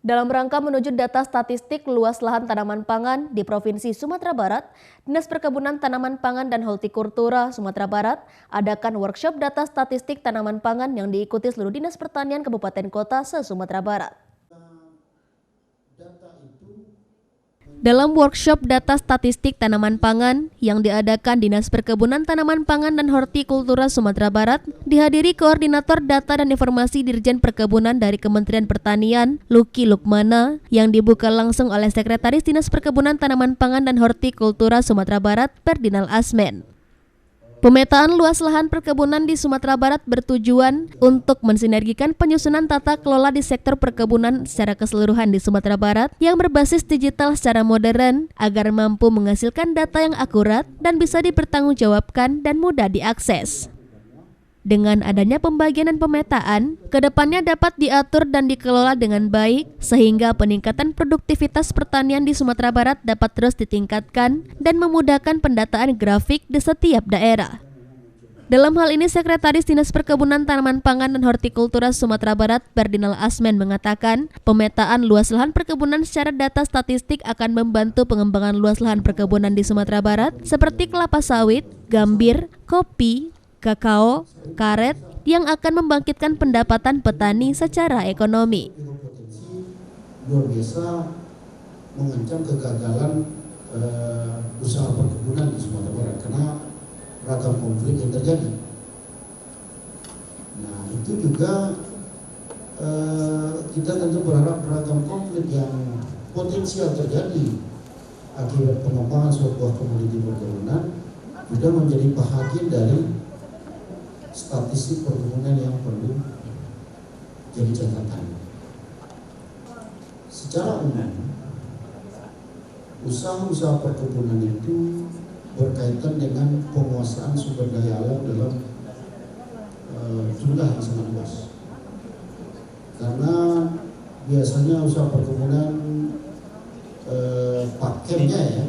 Dalam rangka menuju data statistik luas lahan tanaman pangan di Provinsi Sumatera Barat, Dinas Perkebunan Tanaman Pangan dan Hortikultura Sumatera Barat adakan workshop data statistik tanaman pangan yang diikuti seluruh Dinas Pertanian Kabupaten Kota se-Sumatera Barat. Dalam workshop data statistik tanaman pangan yang diadakan Dinas Perkebunan Tanaman Pangan dan Hortikultura Sumatera Barat, dihadiri Koordinator Data dan Informasi Dirjen Perkebunan dari Kementerian Pertanian, Luki Lukmana, yang dibuka langsung oleh Sekretaris Dinas Perkebunan Tanaman Pangan dan Hortikultura Sumatera Barat, Ferdinand Asmen. Pemetaan luas lahan perkebunan di Sumatera Barat bertujuan untuk mensinergikan penyusunan tata kelola di sektor perkebunan secara keseluruhan di Sumatera Barat yang berbasis digital secara modern agar mampu menghasilkan data yang akurat dan bisa dipertanggungjawabkan dan mudah diakses. Dengan adanya pembagian dan pemetaan, kedepannya dapat diatur dan dikelola dengan baik sehingga peningkatan produktivitas pertanian di Sumatera Barat dapat terus ditingkatkan dan memudahkan pendataan grafik di setiap daerah. Dalam hal ini, Sekretaris Dinas Perkebunan Tanaman Pangan dan Hortikultura Sumatera Barat, Ferdinand Asmen, mengatakan pemetaan luas lahan perkebunan secara data statistik akan membantu pengembangan luas lahan perkebunan di Sumatera Barat seperti kelapa sawit, gambir, kopi, kakao, karet yang akan membangkitkan pendapatan petani secara ekonomi. Luar biasa mengancam kegagalan usaha perkebunan di Sumatera Barat karena ragam konflik yang terjadi. Nah, itu juga kita tentu berharap beragam konflik yang potensial terjadi akibat pengembangan sebuah komoditi perkebunan sudah menjadi bahagian dari statistik perkebunan yang perlu jadi catatan. Secara umum, usaha-usaha perkebunan itu berkaitan dengan penguasaan sumber daya alam dalam jumlah yang sangat luas. Karena biasanya usaha perkebunan pakemnya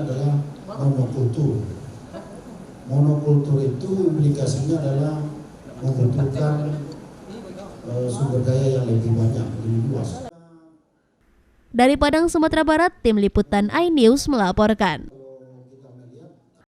adalah monokultur. Monokultur itu implikasinya adalah membutuhkan sumber daya yang lebih banyak, lebih luas. Dari Padang, Sumatera Barat, Tim Liputan iNews melaporkan.